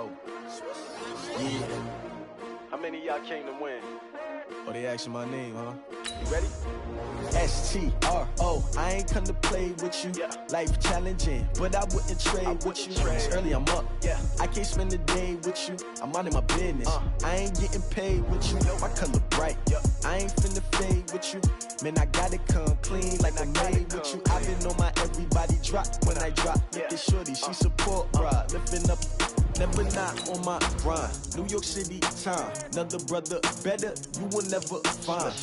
Yo. Yeah. How many of y'all came to win? Oh, they asking my name, huh? You ready? S-T-R-O, I ain't come to play with you. Yeah. Life challenging, but I wouldn't trade with you. It's early, I'm up. Yeah. I can't spend the day with you. I'm minding my business. I ain't getting paid with you. My color bright. I ain't finna fade with you. Man, I gotta come clean like I'm made with you. I've been on my everybody drop when I drop. Look at shorty, she support ride. Lifting up, never not on my grind. New York City time. Another brother better, you will never find.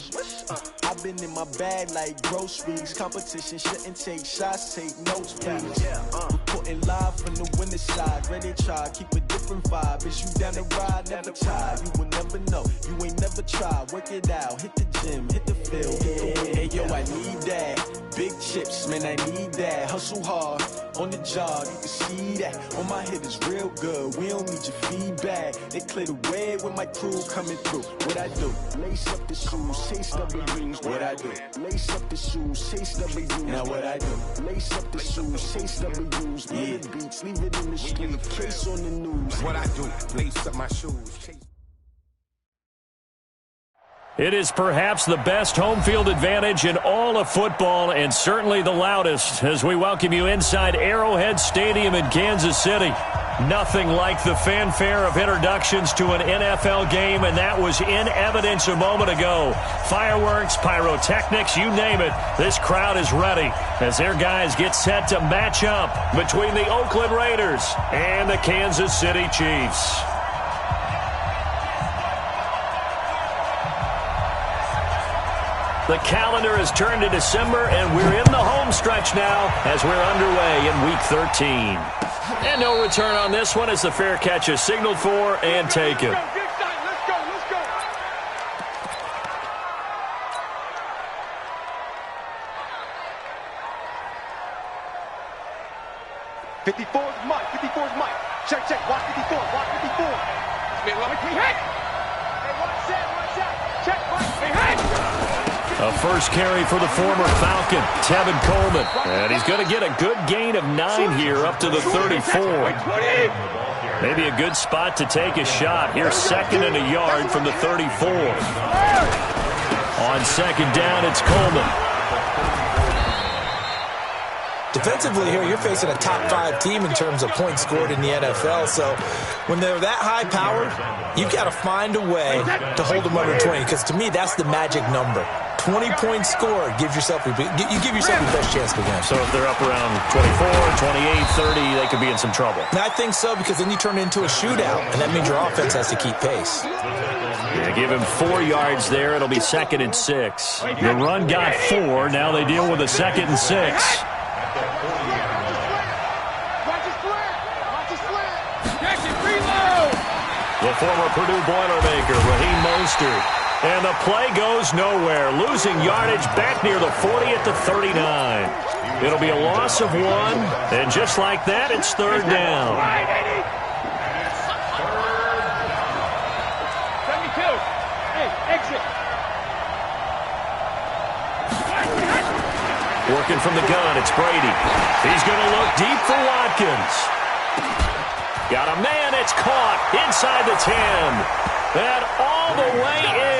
I've been in my bag like groceries. Competition shouldn't take shots, take notes, please. Reporting live from the winning side. Ready to try, keep a different vibe. Is you down the ride, never try. You will never know, you ain't never tried. Work it out, hit the gym, hit the field, hit the win. Hey yo, I need that. Big chips, man, I need that. Hustle hard, on the job, you can see that. On my head is real good, we don't need your feedback. They clear the way with my crew coming through. What I do? Lace up the shoes, chase W's. What I do? Lace up the shoes, chase W's. Now what I do? Lace up the shoes, chase W's. Yeah. Beats, leave it in the street, case on the news. What I do? Lace up my shoes, chase. It is perhaps the best home field advantage in all of football and certainly the loudest as we welcome you inside Arrowhead Stadium in Kansas City. Nothing like the fanfare of introductions to an NFL game, and that was in evidence a moment ago. Fireworks, pyrotechnics, you name it, this crowd is ready as their guys get set to match up between the Oakland Raiders and the Kansas City Chiefs. The calendar has turned to December, and we're in the home stretch now as we're underway in Week 13. And no return on this one as the fair catch is signaled for and taken. Let's go. 54 is Mike. 54 is Mike. Check. Watch 54. Watch 54. Man, let me hit. Hey, watch that. Check. Hey, A first carry for the former Falcon, Tevin Coleman. And he's going to get a good gain of 9 here up to the 34. Maybe a good spot to take a shot. Here's 2nd and a yard from the 34. On 2nd down, it's Coleman. Defensively here, you're facing a top 5 team in terms of points scored in the NFL. So when they're that high powered, you've got to find a way to hold them under 20. Because to me, that's the magic number. 20 points scored, you give yourself your best chance to win. So if they're up around 24, 28, 30, they could be in some trouble. And I think so, because then you turn it into a shootout, and that means your offense has to keep pace. Yeah, give him 4 yards there. It'll be 2nd and 6. The run got 4. Now they deal with a 2nd and 6. The former Purdue Boilermaker, Raheem Mostert. And the play goes nowhere, losing yardage back near the 40 at the 39. It'll be a loss of 1, and just like that, it's 3rd down. 72. Hey, exit. Working from the gun, it's Brady. He's going to look deep for Watkins. Got a man, it's caught inside the 10. And all the way in.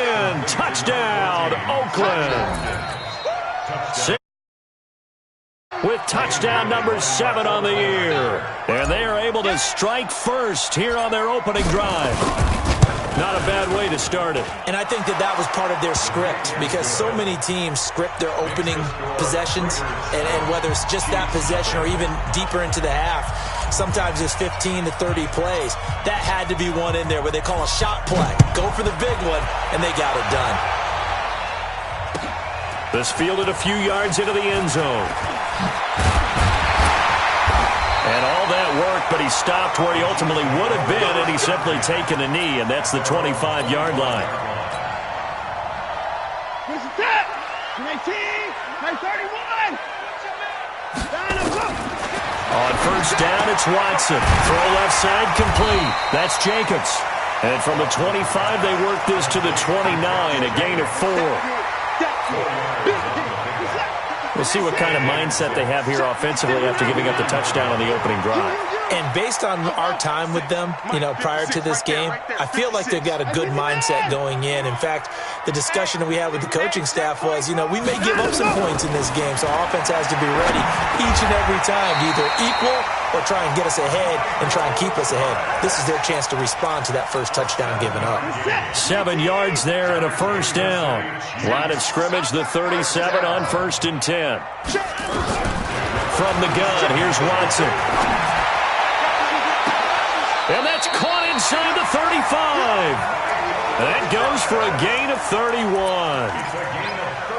Touchdown, Oakland. With touchdown number 7 on the year. And they are able to strike first here on their opening drive. Not a bad way to start it. And I think that was part of their script, because so many teams script their opening possessions, and whether it's just that possession or even deeper into the half, sometimes it's 15 to 30 plays. That had to be one in there where they call a shot play. Go for the big one, and they got it done. This fielded a few yards into the end zone. And all that work, but he stopped where he ultimately would have been, and he's simply taken a knee, and that's the 25-yard line. Here's the tap. 19, 31. On first down, it's Watson. Throw left side, complete. That's Jacobs. And from the 25, they work this to the 29, a gain of 4. We'll see what kind of mindset they have here offensively after giving up the touchdown on the opening drive. And based on our time with them, prior to this game, I feel like they've got a good mindset going in. In fact, the discussion that we had with the coaching staff was, we may give up some points in this game, so our offense has to be ready each and every time to either equal or try and get us ahead and try and keep us ahead. This is their chance to respond to that first touchdown given up. 7 yards there and a first down. Line of scrimmage, the 37 on 1st and 10. From the gun, here's Watson. And that's caught inside the 35. That goes for a gain of 31.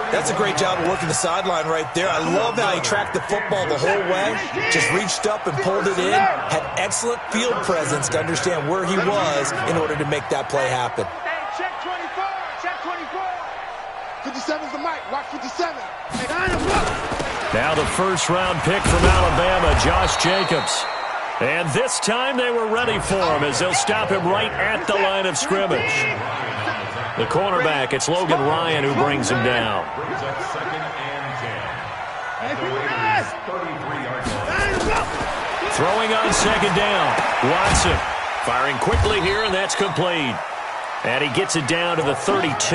That's a great job of working the sideline right there. I love how he tracked the football the whole way, just reached up and pulled it in, had excellent field presence to understand where he was in order to make that play happen. Check 24, check 24. 57's the mic, watch 57. Now the first-round pick from Alabama, Josh Jacobs. And this time they were ready for him as they'll stop him right at the line of scrimmage. The cornerback, it's Logan Ryan who brings him down. Throwing on 2nd down. Watson firing quickly here, and that's complete. And he gets it down to the 32.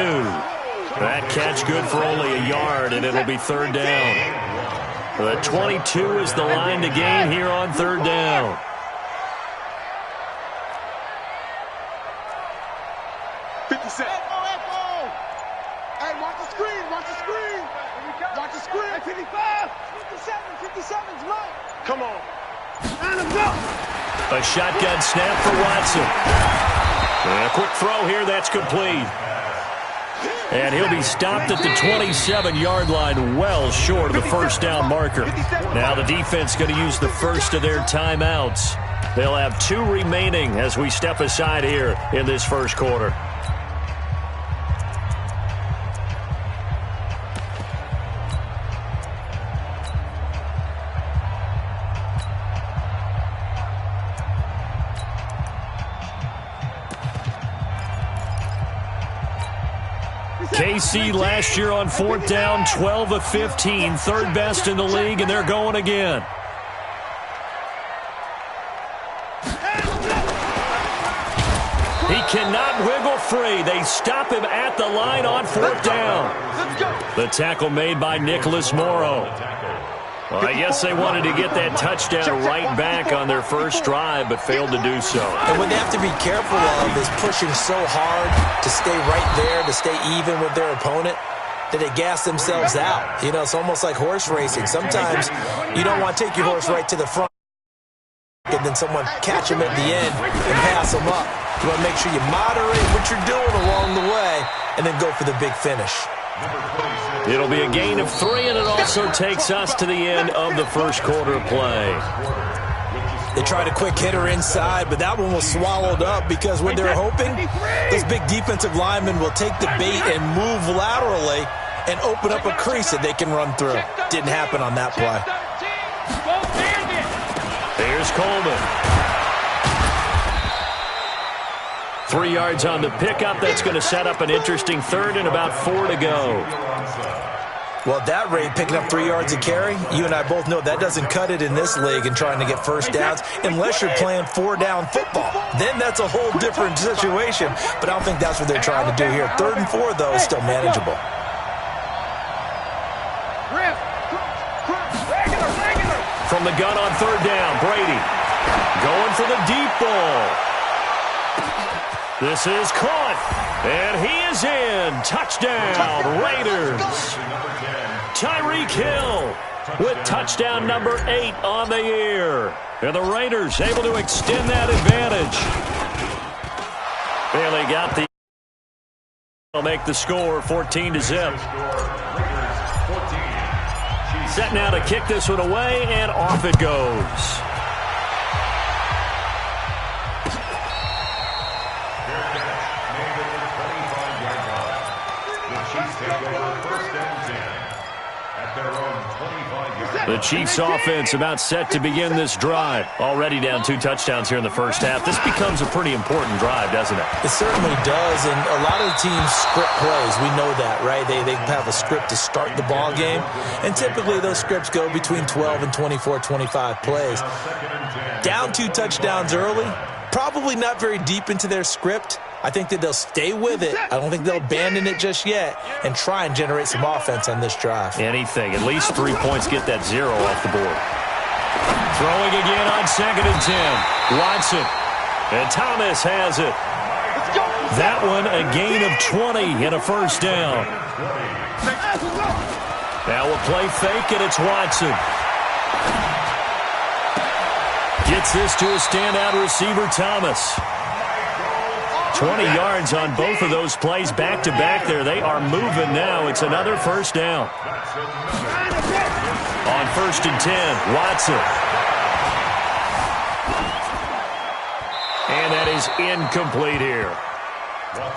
That catch good for only a yard, and it'll be 3rd down. The 22 is the line to gain here on 3rd down. Hey, watch the screen, watch the screen. Watch the screen. 55, 57's mine. Come on. A shotgun snap for Watson. And a quick throw here, that's complete. And he'll be stopped at the 27-yard line, well short of the first down marker. Now the defense going to use the first of their timeouts. They'll have 2 remaining as we step aside here in this first quarter. KC last year on 4th down, 12 of 15, 3rd best in the league, and they're going again. He cannot wiggle free. They stop him at the line on 4th down. The tackle made by Nicholas Morrow. Well, I guess they wanted to get that touchdown right back on their first drive, but failed to do so. And what they have to be careful of is pushing so hard to stay right there, to stay even with their opponent, that they gas themselves out. It's almost like horse racing. Sometimes you don't want to take your horse right to the front and then someone catch him at the end and pass him up. You want to make sure you moderate what you're doing along the way and then go for the big finish. It'll be a gain of 3, and it also takes us to the end of the first quarter of play. They tried a quick hitter inside, but that one was swallowed up because what they're hoping, those big defensive linemen will take the bait and move laterally and open up a crease that they can run through. Didn't happen on that play. Here's Coleman. 3 yards on the pickup. That's going to set up an interesting 3rd and about 4 to go. Well, at that rate, picking up 3 yards a carry, you and I both know that doesn't cut it in this league and trying to get first downs unless you're playing 4-down football. Then that's a whole different situation, but I don't think that's what they're trying to do here. 3rd and 4, though, is still manageable. From the gun on 3rd down, Brady going for the deep ball. This is caught, and he is in. Touchdown, Raiders. Tyreek Hill with touchdown number 8 on the year. And the Raiders able to extend that advantage. Bailey got the... They'll make the score 14-0. Set now to kick this one away, and off it goes. Take over 1st and 10 at their own The Chiefs offense about set to begin this drive. Already down 2 touchdowns here in the first half. This becomes a pretty important drive, doesn't it? It certainly does, and a lot of the teams script plays. We know that, right? They have a script to start the ball game, and typically those scripts go between 12 and 24, 25 plays. Down 2 touchdowns early, probably not very deep into their script. I think that they'll stay with it. I don't think they'll abandon it just yet and try and generate some offense on this drive. Anything. At least 3 points, get that 0 off the board. Throwing again on 2nd and 10. Watson. And Thomas has it. That one a gain of 20 and a first down. Now we'll play fake, and it's Watson. Gets this to a standout receiver, Thomas. 20 yards on both of those plays back-to-back there. They are moving now. It's another first down. On 1st and 10, Watson. And that is incomplete here.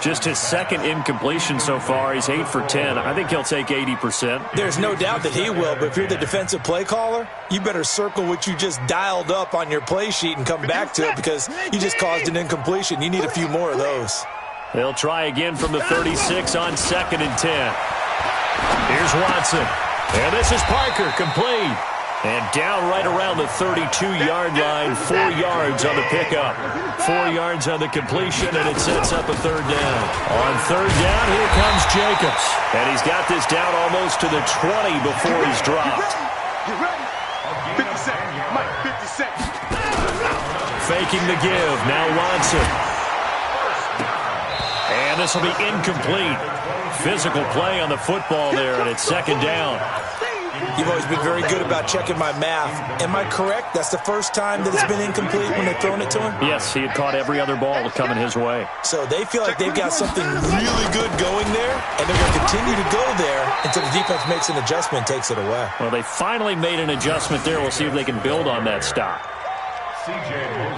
Just his 2nd incompletion so far. He's 8 for 10. I think he'll take 80%. There's no doubt that he will, but if you're the defensive play caller, you better circle what you just dialed up on your play sheet and come back to it because you just caused an incompletion. You need a few more of those. They'll try again from the 36 on 2nd and 10. Here's Watson. And this is Parker, complete. And down right around the 32-yard line, 4 yards on the pickup. 4 yards on the completion, and it sets up a 3rd down. On 3rd down, here comes Jacobs. And he's got this down almost to the 20 before he's dropped. You ready? 50 seconds. Mike, 50 seconds. Faking the give. Now Watson. And this will be incomplete. Physical play on the football there, and it's 2nd down. You've always been very good about checking my math. Am I correct? That's the first time that it's been incomplete when they've thrown it to him? Yes, he had caught every other ball coming his way. So they feel like they've got something really good going there, and they're going to continue to go there until the defense makes an adjustment and takes it away. Well, they finally made an adjustment there. We'll see if they can build on that stop.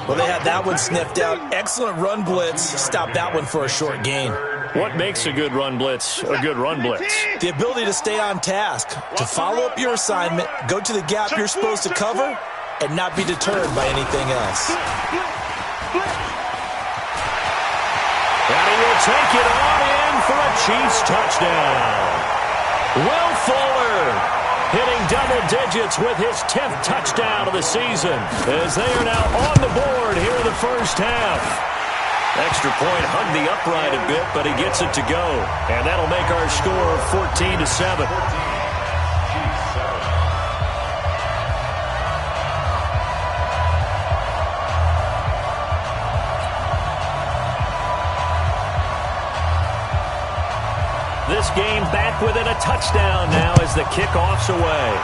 Well, they had that one sniffed out. Excellent run blitz. Stop that one for a short gain. What makes a good run blitz a good run blitz? The ability to stay on task, to follow up your assignment, go to the gap you're supposed to cover, and not be deterred by anything else. And he will take it on in for a Chiefs touchdown. Will Fuller hitting double digits with his 10th touchdown of the season as they are now on the board here in the first half. Extra point hugged the upright a bit, but he gets it to go. And that'll make our score 14-7. This game back within a touchdown now as the kickoff's away.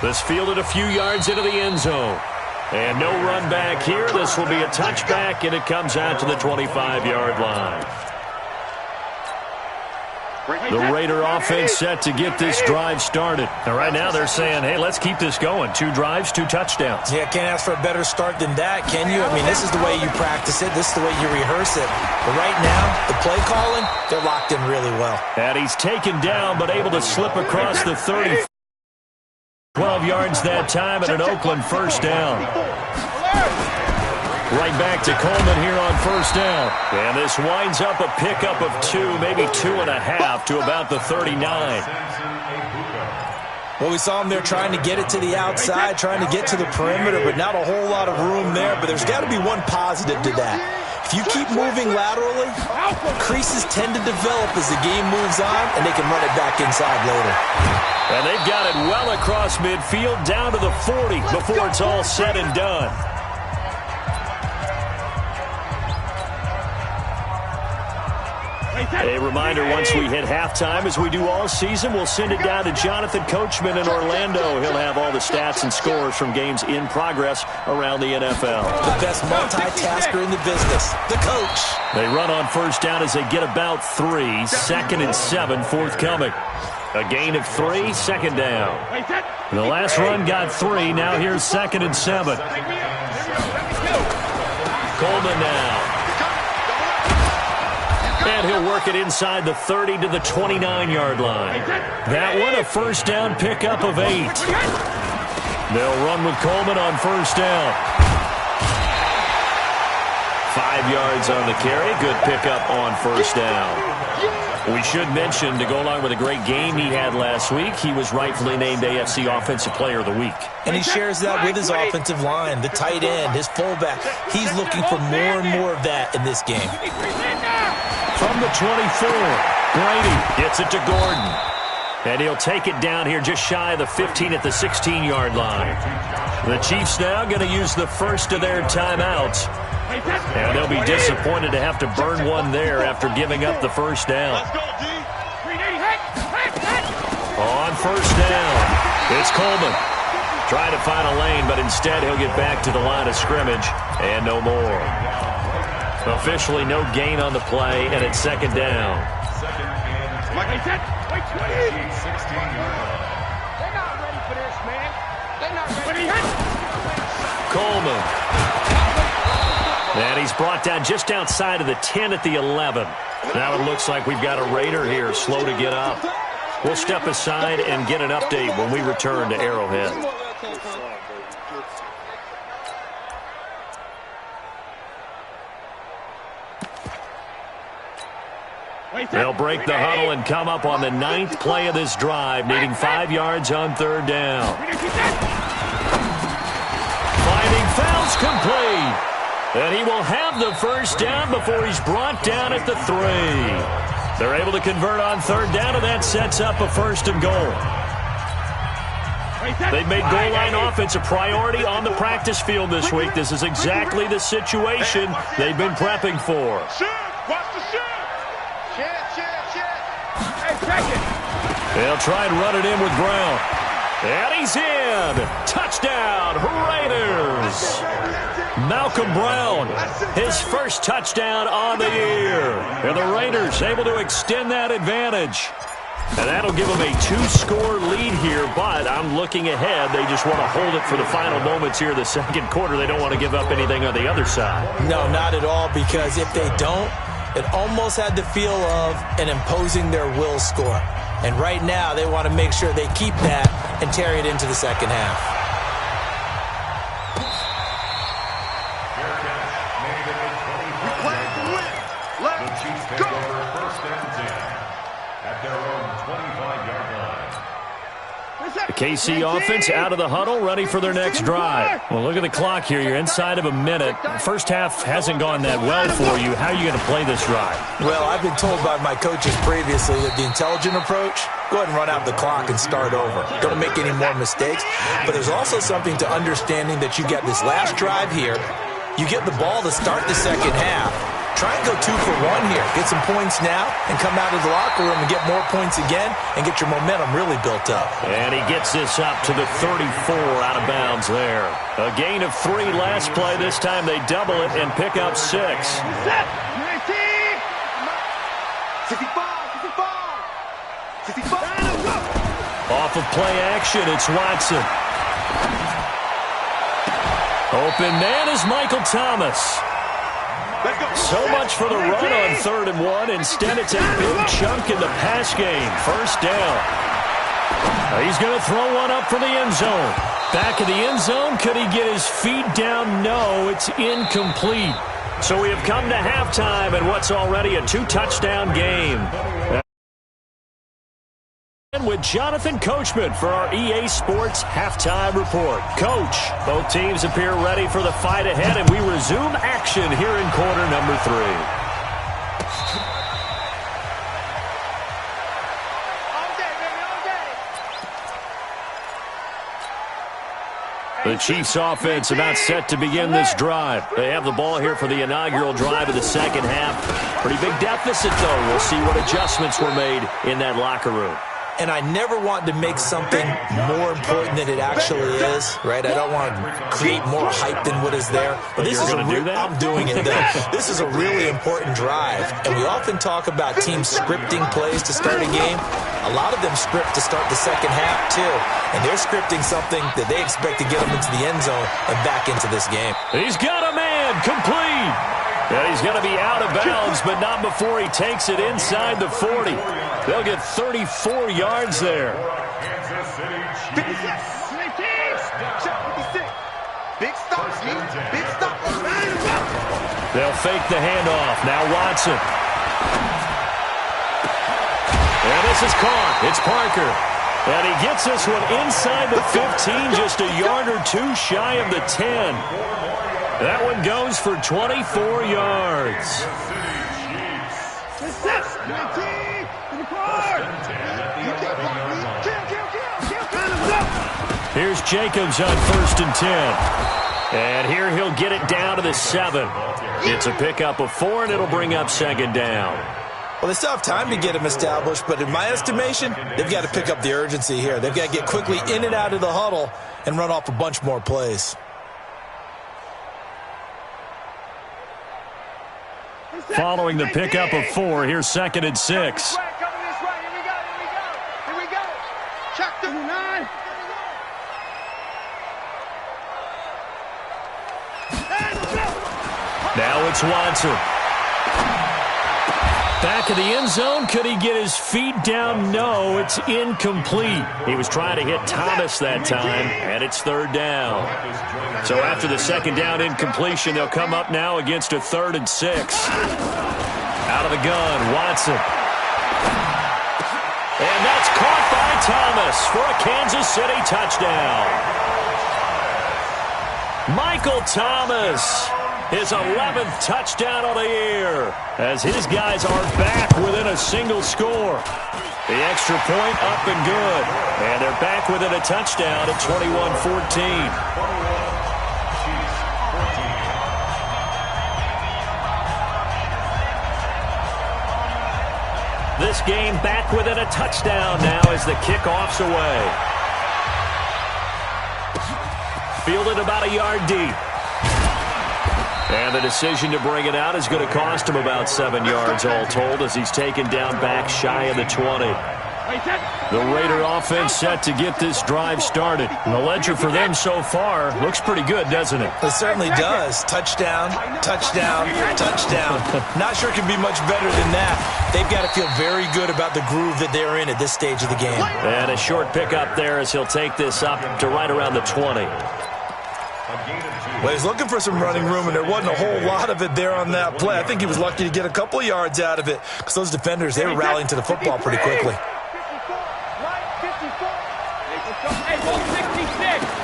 This fielded a few yards into the end zone. And no run back here. This will be a touchback, and it comes out to the 25-yard line. The Raider offense set to get this drive started. And right now they're saying, hey, let's keep this going. 2 drives, 2 touchdowns. Yeah, can't ask for a better start than that, can you? I mean, this is the way you practice it. This is the way you rehearse it. But right now, the play calling, they're locked in really well. And he's taken down, but able to slip across the 30. 12 yards that time and an Oakland first down. Right back to Coleman here on first down. And this winds up a pickup of 2, maybe 2.5 to about the 39. Well, we saw him there trying to get it to the outside, trying to get to the perimeter, but not a whole lot of room there. But there's got to be one positive to that. If you keep moving laterally, creases tend to develop as the game moves on, and they can run it back inside later. And they've got it well across midfield, down to the 40 before it's all said and done. A reminder, once we hit halftime, as we do all season, we'll send it down to Jonathan Coachman in Orlando. He'll have all the stats and scores from games in progress around the NFL. The best multitasker in the business, the coach. They run on first down as they get about 3. 2nd and 7 forthcoming. A gain of 3, 2nd down. The last run got 3. Now here's 2nd and 7. Coleman now. And he'll work it inside the 30 to the 29-yard line. That one, a first down pickup of 8. They'll run with Coleman on first down. 5 yards on the carry. Good pickup on first down. We should mention, to go along with a great game he had last week, he was rightfully named AFC Offensive Player of the Week. And he shares that with his offensive line, the tight end, his fullback. He's looking for more and more of that in this game. From the 24, Brady gets it to Gordon. And he'll take it down here just shy of the 15 at the 16-yard line. The Chiefs now going to use the first of their timeouts. And they'll be disappointed to have to burn one there after giving up the first down. On first down, it's Coleman. Trying to find a lane, but instead he'll get back to the line of scrimmage and no more. Officially no gain on the play, and it's second down. Like I said, wait, 20. They're not ready for this, man. They're not ready. Coleman. And he's brought down just outside of the 10 at the 11. Now it looks like we've got a Raider here, slow to get up. We'll step aside and get an update when we return to Arrowhead. They'll break the huddle and come up on the 9th play of this drive, needing 5 yards on third down. Finding fouls complete. And he will have the first down before he's brought down at the 3. They're able to convert on third down, and that sets up a first and goal. They've made goal line offense a priority on the practice field this week. This is exactly the situation they've been prepping for. Watch the shoot. Hey, check it. They'll try and run it in with Brown. And he's in. Touchdown, Raiders. Malcolm Brown, his first touchdown on the year. And the Raiders able to extend that advantage. And that'll give them a 2-score lead here, but I'm looking ahead. They just want to hold it for the final moments here of the second quarter. They don't want to give up anything on the other side. No, not at all, because if they don't, it almost had the feel of an imposing their will score. And right now, they want to make sure they keep that and carry it into the second half. KC offense out of the huddle, ready for their next drive. Well, look at the clock here. You're inside of a minute. First half hasn't gone that well for you. How are you going to play this drive? Well, I've been told by my coaches previously that the intelligent approach, go ahead and run out the clock and start over. Don't make any more mistakes. But there's also something to understanding that you get this last drive here. You get the ball to start the second half. Try and go 2 for 1 here. Get some points now and come out of the locker room and get more points again and get your momentum really built up. And he gets this up to the 34 out of bounds there. A gain of 3 last play. This time they double it and pick up 6. Off of play action, it's Watson. Open man is Michael Thomas. So much for the run on 3rd and 1. Instead, it's a big chunk in the pass game. First down. He's going to throw one up for the end zone. Back of the end zone. Could he get his feet down? No, it's incomplete. So we have come to halftime in what's already a 2-touchdown game. With Jonathan Coachman for our EA Sports Halftime Report. Coach, both teams appear ready for the fight ahead, and we resume action here in quarter number 3. The Chiefs offense about set to begin this drive. They have the ball here for the inaugural drive of the second half. Pretty big deficit, though. We'll see what adjustments were made in that locker room. And I never want to make something more important than it actually is, right? I don't want to create more hype than what is there. But this is I'm doing it, though. This is a really important drive. And we often talk about teams scripting plays to start a game. A lot of them script to start the second half, too. And they're scripting something that they expect to get them into the end zone and back into this game. He's got a man, complete. And he's going to be out of bounds, but not before he takes it inside the 40. They'll get 34 yards there. 56. 56. Big stop, G. Big stop. They'll fake the handoff. Now Watson. And this is caught. It's Parker. And he gets this one inside the 15, just a yard or two shy of the 10. That one goes for 24 yards. Here's Jacobs on 1st and 10. And here he'll get it down to the 7. It's a pickup of 4, and it'll bring up 2nd down. Well, they still have time to get him established, but in my estimation, they've got to pick up the urgency here. They've got to get quickly in and out of the huddle and run off a bunch more plays. Following the pickup of 4, here's 2nd and 6. Coming this way. Here we go. Check 39. Now it's Watson. Back of the end zone. Could he get his feet down? No, it's incomplete. He was trying to hit Thomas that time, and it's 3rd down. So after the 2nd down incompletion, they'll come up now against a 3rd and 6. Out of the gun, Watson. And that's caught by Thomas for a Kansas City touchdown. Michael Thomas. His 11th touchdown of the year as his guys are back within a single score. The extra point up and good. And they're back within a touchdown at 21-14. This game back within a touchdown now as the kickoff's away. Fielded about a yard deep. And the decision to bring it out is going to cost him about 7 yards all told as he's taken down back shy of the 20. The Raider offense set to get this drive started. And the ledger for them so far looks pretty good, doesn't it? It certainly does. Touchdown, touchdown, touchdown. Not sure it can be much better than that. They've got to feel very good about the groove that they're in at this stage of the game. And a short pickup there as he'll take this up to right around the 20. Well, he's looking for some running room, and there wasn't a whole lot of it there on that play. I think he was lucky to get a couple of yards out of it because those defenders, they were rallying to the football pretty quickly.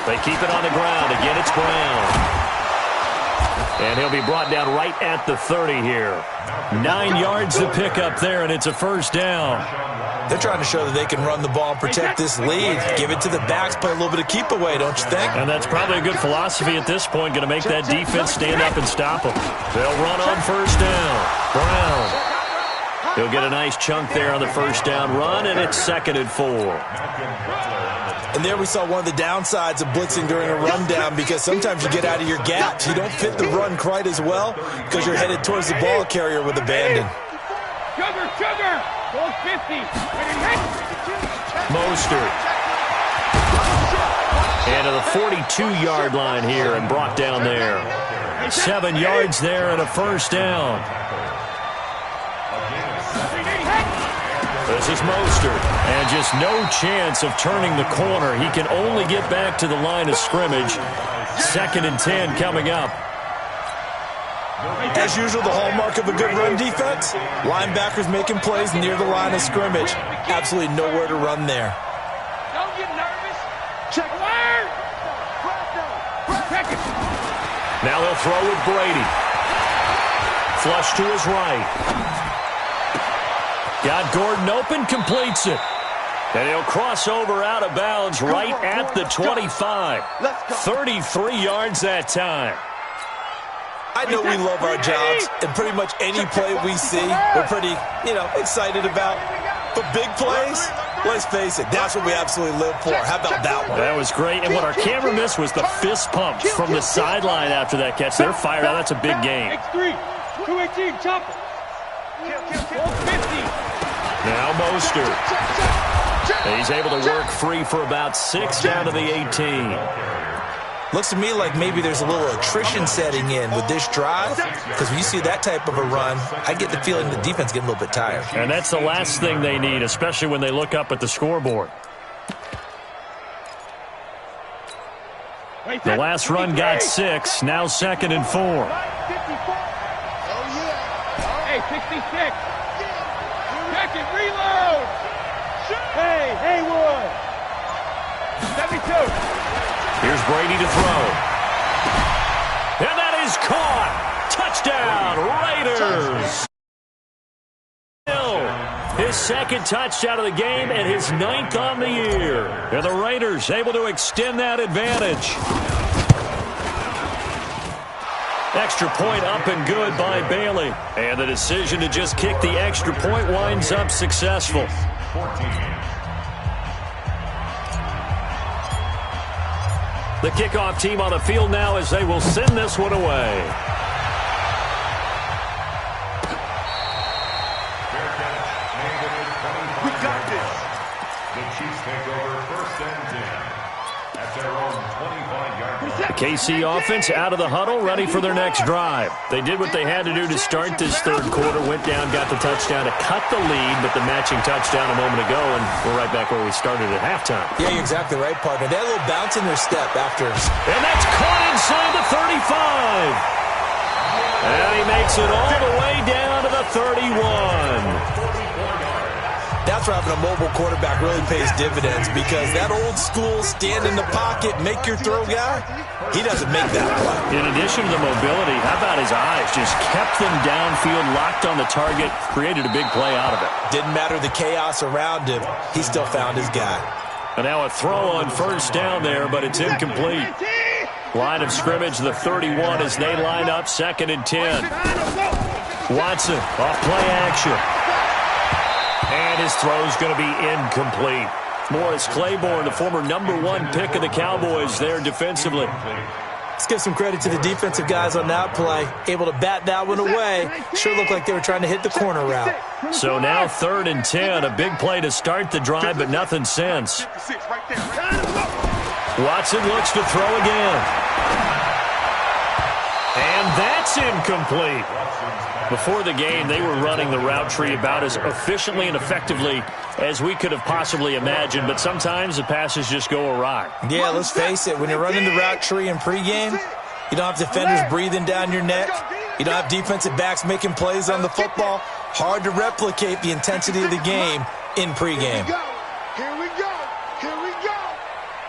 They keep it on the ground. Again, it's Brown. And he'll be brought down right at the 30 here. 9 yards to pick up there, and it's a 1st down. They're trying to show that they can run the ball and protect this lead. Give it to the backs, play a little bit of keep away, don't you think? And that's probably a good philosophy at this point, going to make that defense stand up and stop them. They'll run on 1st down. Brown. He'll get a nice chunk there on the 1st down run, and it's 2nd and 4. And there we saw one of the downsides of blitzing during a rundown because sometimes you get out of your gaps. You don't fit the run quite as well because you're headed towards the ball carrier with abandon. Sugar! 50. Mostert. And to the 42-yard line here and brought down there. 7 yards there and a 1st down. This is Mostert. And just no chance of turning the corner. He can only get back to the line of scrimmage. 2nd and 10 coming up. As usual, the hallmark of a good run defense, linebackers making plays near the line of scrimmage. Absolutely nowhere to run there. Don't get nervous. Check where. Now they'll throw with Brady. Flush to his right. Got Gordon open, completes it. And he'll cross over out of bounds right at the 25. 33 yards that time. I know we love our jobs, and pretty much any play we see, we're pretty, excited about. But big plays, let's face it, that's what we absolutely live for. How about that one? That was great. And what our camera missed was the fist pump from the sideline after that catch. They're fired out. That's a big game. X3, 218, chopper. 450. Now Mostert. He's able to work free for about 6 down to the 18. Looks to me like maybe there's a little attrition setting in with this drive, because when you see that type of a run, I get the feeling the defense getting a little bit tired. And that's the last thing they need, especially when they look up at the scoreboard. The last run got 6, now 2nd and 4. Hey, 66. Check it, reload. Hey, Haywood. 72. Here's Brady to throw. And that is caught. Touchdown, Raiders. His 2nd touchdown of the game and his 9th on the year. And the Raiders able to extend that advantage. Extra point up and good by Bailey. And the decision to just kick the extra point winds up successful. The kickoff team on the field now as they will send this one away. We got this. The Chiefs take over 1st and 10 at their own 25-yard line. The KC offense out of the huddle, ready for their next drive. They did what they had to do to start this 3rd quarter, went down, got the touchdown to cut the lead, but the matching touchdown a moment ago, and we're right back where we started at halftime. Yeah, you're exactly right, partner. They had a little bounce in their step after. And that's caught inside the 35. And he makes it all the way down to the 31. That's where having a mobile quarterback really pays dividends, because that old school stand in the pocket, make your throw guy, he doesn't make that play. In addition to the mobility, how about his eyes? Just kept them downfield, locked on the target, created a big play out of it. Didn't matter the chaos around him, he still found his guy. And now a throw on 1st down there, but it's incomplete. Line of scrimmage, the 31 as they line up 2nd and 10. Watson off play action. And his throw's going to be incomplete. Morris Claiborne, the former #1 pick of the Cowboys there defensively. Let's give some credit to the defensive guys on that play. Able to bat that one away. Sure looked like they were trying to hit the corner route. So now 3rd and 10. A big play to start the drive, but nothing since. Watson looks to throw again. And that's incomplete. Before the game, they were running the route tree about as efficiently and effectively as we could have possibly imagined, but sometimes the passes just go awry. Yeah, let's face it. When you're running the route tree in pregame, you don't have defenders breathing down your neck. You don't have defensive backs making plays on the football. Hard to replicate the intensity of the game in pregame. Here we go. Here we go.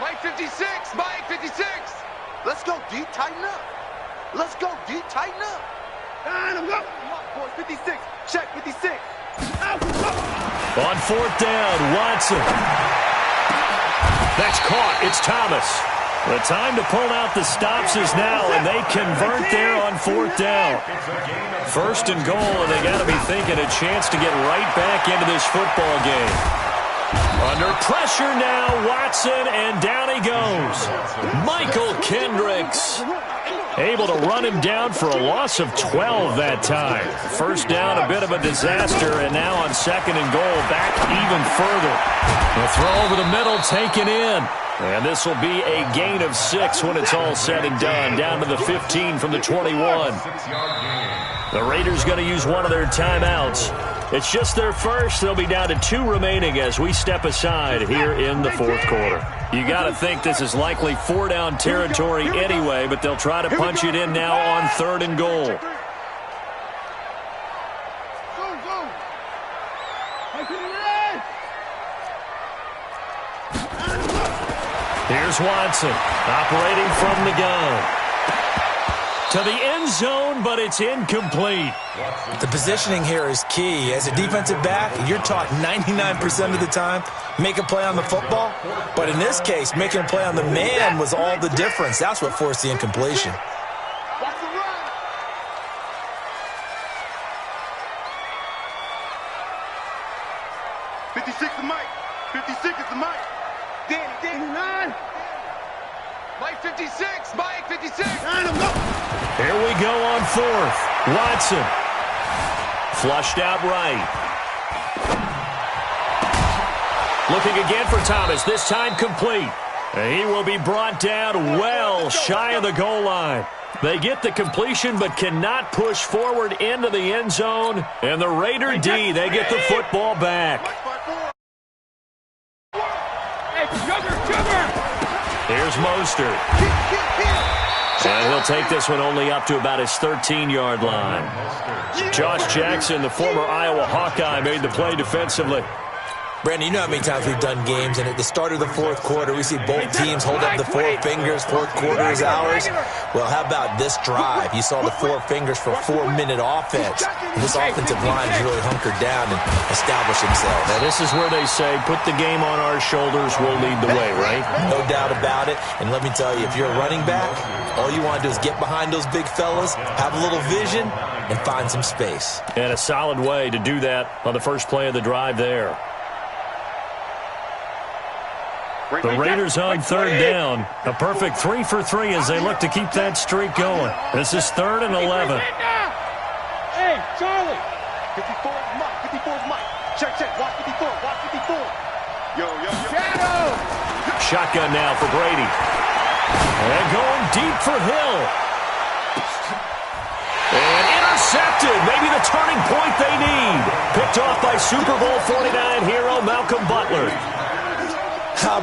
Mike 56. Mike 56. Let's go, D. Tighten up. Let's go, D. Tighten up. And I'm going. Come on, boys. 56. Check 56. On 4th down, Watson. That's caught. It's Thomas. The time to pull out the stops is now, and they convert there on 4th down. 1st and goal, and they got to be thinking a chance to get right back into this football game. Under pressure now, Watson, and down he goes. Michael Kendricks able to run him down for a loss of 12 that time. 1st down, a bit of a disaster, and now on 2nd and goal, back even further. The throw over the middle, taken in. And this will be a gain of 6 when it's all said and done, down to the 15 from the 21. The Raiders going to use one of their timeouts. It's just their first. They'll be down to 2 remaining as we step aside here in the 4th quarter. You got to think this is likely 4-down territory anyway, but they'll try to punch it in now on 3rd and goal. Here's Watson operating from the gun. To the end zone, but it's incomplete. The positioning here is key. As a defensive back, you're taught 99% of the time, make a play on the football. But in this case, making a play on the man was all the difference. That's what forced the incompletion. Watch the run. '56 is Mike. 56 is the Mike. Danny, 9. Mike 56. Mike 56. Here we go on 4th. Watson. Flushed out right. Looking again for Thomas. This time complete. He will be brought down well shy of the goal line. They get the completion but cannot push forward into the end zone. And the Raider D, they get the football back. Here's Mostert. And he'll take this one only up to about his 13-yard line. Josh Jackson, the former Iowa Hawkeye, made the play defensively. Brandon, you know how many times we've done games, and at the start of the fourth quarter, we see both teams hold up the four fingers, fourth quarter is ours. Well, how about this drive? You saw the four fingers for 4-minute offense. And this offensive line has really hunkered down and established themselves. Now, this is where they say, put the game on our shoulders, we'll lead the way, right? No doubt about it. And let me tell you, if you're a running back, all you want to do is get behind those big fellas, have a little vision, and find some space. And a solid way to do that on the first play of the drive there. The Raiders on third down. A perfect 3 for 3 as they look to keep that streak going. This is 3rd and 11. Hey, Charlie. 54 is Mike. 54 is Mike. Check. Watch 54. Watch 54. Yo. Shadow. Shotgun now for Brady. And going deep for Hill. And intercepted. Maybe the turning point they need. Picked off by Super Bowl 49 hero Malcolm Butler.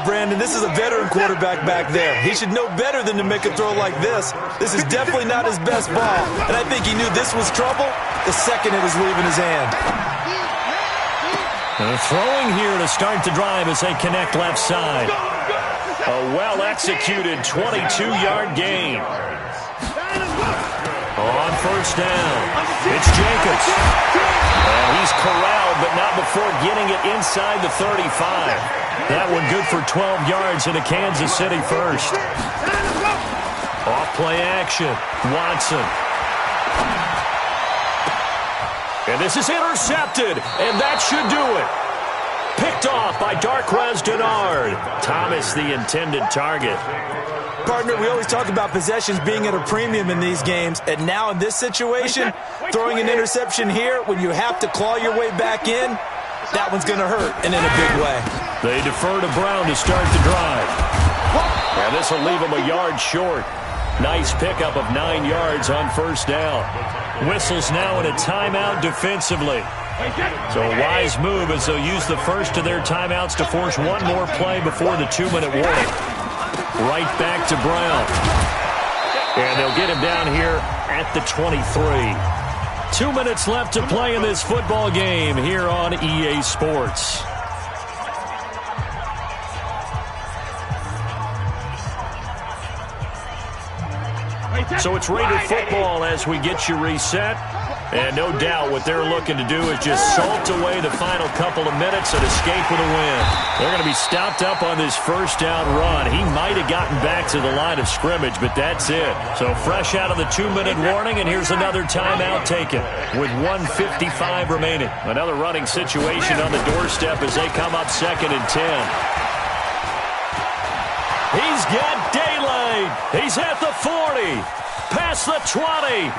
Brandon, this is a veteran quarterback back there. He should know better than to make a throw like this. This is definitely not his best ball. And I think he knew this was trouble the second it was leaving his hand. Throwing here to start the drive as they connect left side. A well-executed 22-yard gain. On first down, it's Jacobs. And he's corralled, but not before getting it inside the 35. That one good for 12 yards into Kansas City first. Off play action. Watson. And this is intercepted, and that should do it. Picked off by Darqueze Dennard. Thomas, the intended target. Partner, we always talk about possessions being at a premium in these games, and now in this situation, throwing an interception here when you have to claw your way back in, that one's going to hurt, and in a big way. They defer to Brown to start the drive. And this will leave them a yard short. Nice pickup of 9 yards on first down. Whistles now in a timeout defensively. So a wise move as they'll use the first of their timeouts to force one more play before the 2-minute warning. Right back to Brown. And they'll get him down here at the 23. 2 minutes left to play in this football game here on EA Sports. So it's Raider football as we get you reset. And no doubt what they're looking to do is just salt away the final couple of minutes and escape with a win. They're going to be stopped up on this first down run. He might have gotten back to the line of scrimmage, but that's it. So fresh out of the 2-minute warning, and here's another timeout taken with 1:55 remaining. Another running situation on the doorstep as they come up 2nd and 10. He's got daylight. He's at the 40, past the 20.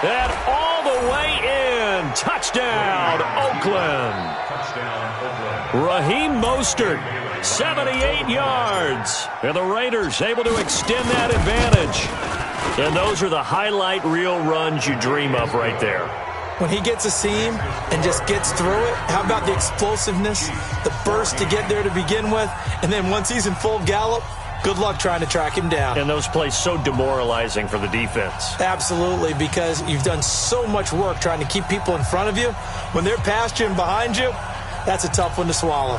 And all the way in. Touchdown, Oakland. Raheem Mostert, 78 yards. And the Raiders able to extend that advantage. And those are the highlight reel runs you dream of right there. When he gets a seam and just gets through it, how about the explosiveness, the burst to get there to begin with, and then once he's in full gallop, good luck trying to track him down. And those plays so demoralizing for the defense. Absolutely, because you've done so much work trying to keep people in front of you. When they're past you and behind you, that's a tough one to swallow.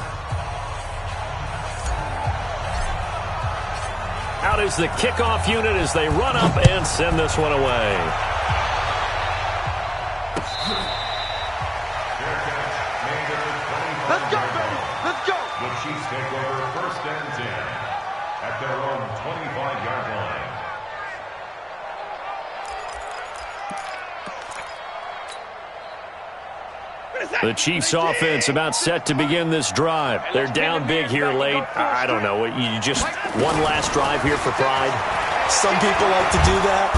Out is the kickoff unit as they run up and send this one away. Let's go, baby. Let's go. The Chiefs take over 1st and 10 at their own 25-yard line. The Chiefs offense about set to begin this drive. They're down big here late. I don't know. You just one last drive here for pride? Some people like to do that.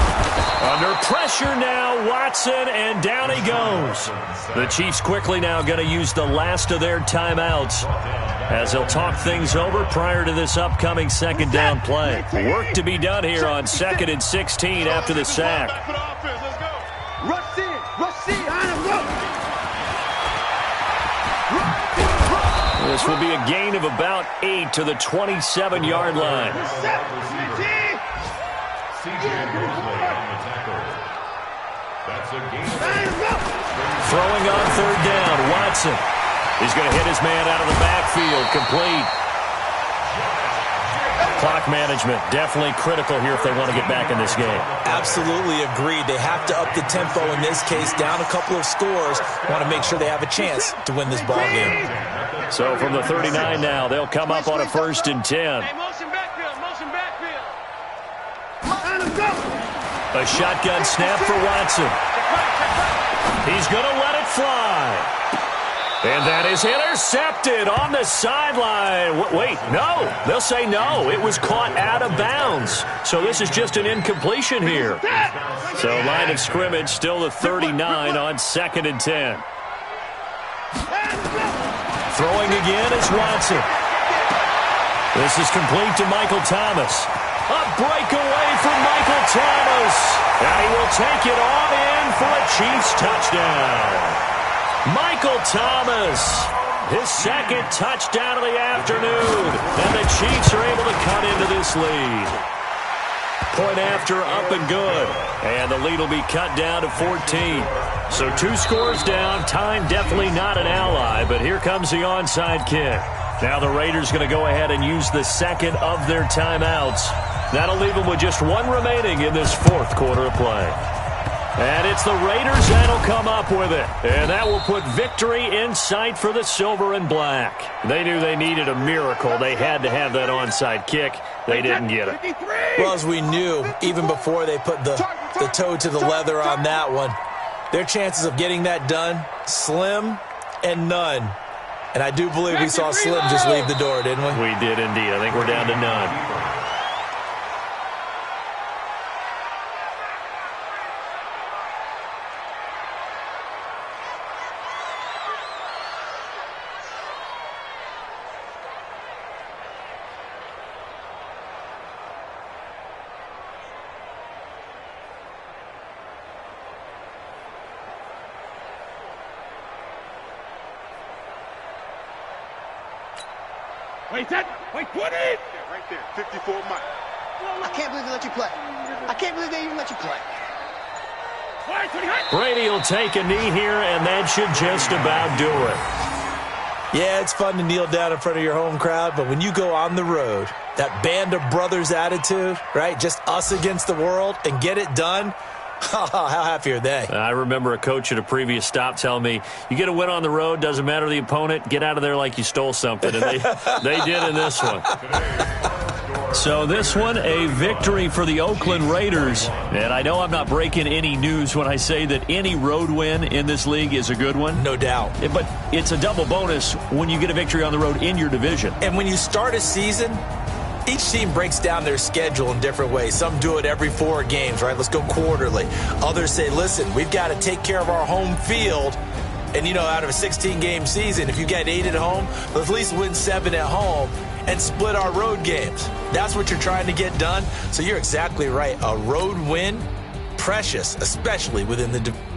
Under pressure now, Watson, and down he goes. The Chiefs quickly now going to use the last of their timeouts as they'll talk things over prior to this upcoming second down play. Work to be done here on 2nd and 16 after the sack. Rush in. This will be a gain of about 8 to the 27-yard line. Throwing on 3rd down, Watson. He's going to hit his man out of the backfield, complete. Clock management definitely critical here if they want to get back in this game. Absolutely agreed. They have to up the tempo in this case, down a couple of scores. Want to make sure they have a chance to win this ball game. So from the 39 now, they'll come up on a 1st and 10. A shotgun snap for Watson. He's going to let it fly. And that is intercepted on the sideline. Wait, no. They'll say no. It was caught out of bounds. So this is just an incompletion here. So line of scrimmage still the 39 on 2nd and 10. Throwing again is Watson. This is complete to Michael Thomas. A breakaway for Michael Thomas. And he will take it on in for a Chiefs touchdown. Michael Thomas, his 2nd touchdown of the afternoon. And the Chiefs are able to cut into this lead. Point after, up and good. And the lead will be cut down to 14. So 2 scores down. Time definitely not an ally, but here comes the onside kick. Now the Raiders going to go ahead and use the 2nd of their timeouts. That'll leave them with just 1 remaining in this 4th quarter of play. And it's the Raiders that'll come up with it. And that will put victory in sight for the silver and black. They knew they needed a miracle. They had to have that onside kick. They didn't get it. Well, as we knew, even before they put the toe to the leather on that one, their chances of getting that done, slim and none. And I do believe we saw Slim just leave the door, didn't we? We did indeed. I think we're down to none. Wait, put it! Yeah, right there, 54 Mike. I can't believe they let you play. I can't believe they even let you play. Brady will take a knee here, and that should just about do it. Yeah, it's fun to kneel down in front of your home crowd, but when you go on the road, that band of brothers attitude, right, just us against the world, and get it done, how happy are they? I remember a coach at a previous stop telling me, you get a win on the road, doesn't matter the opponent, get out of there like you stole something. And they did in this one. So this one, a victory for the Oakland Raiders. And I know I'm not breaking any news when I say that any road win in this league is a good one. No doubt. But it's a double bonus when you get a victory on the road in your division. And when you start a season, each team breaks down their schedule in different ways. Some do it every 4 games, right? Let's go quarterly. Others say, listen, we've got to take care of our home field. And, you know, out of a 16-game season, if you get 8 at home, let's at least win 7 at home and split our road games. That's what you're trying to get done. So you're exactly right. A road win, precious, especially within the division.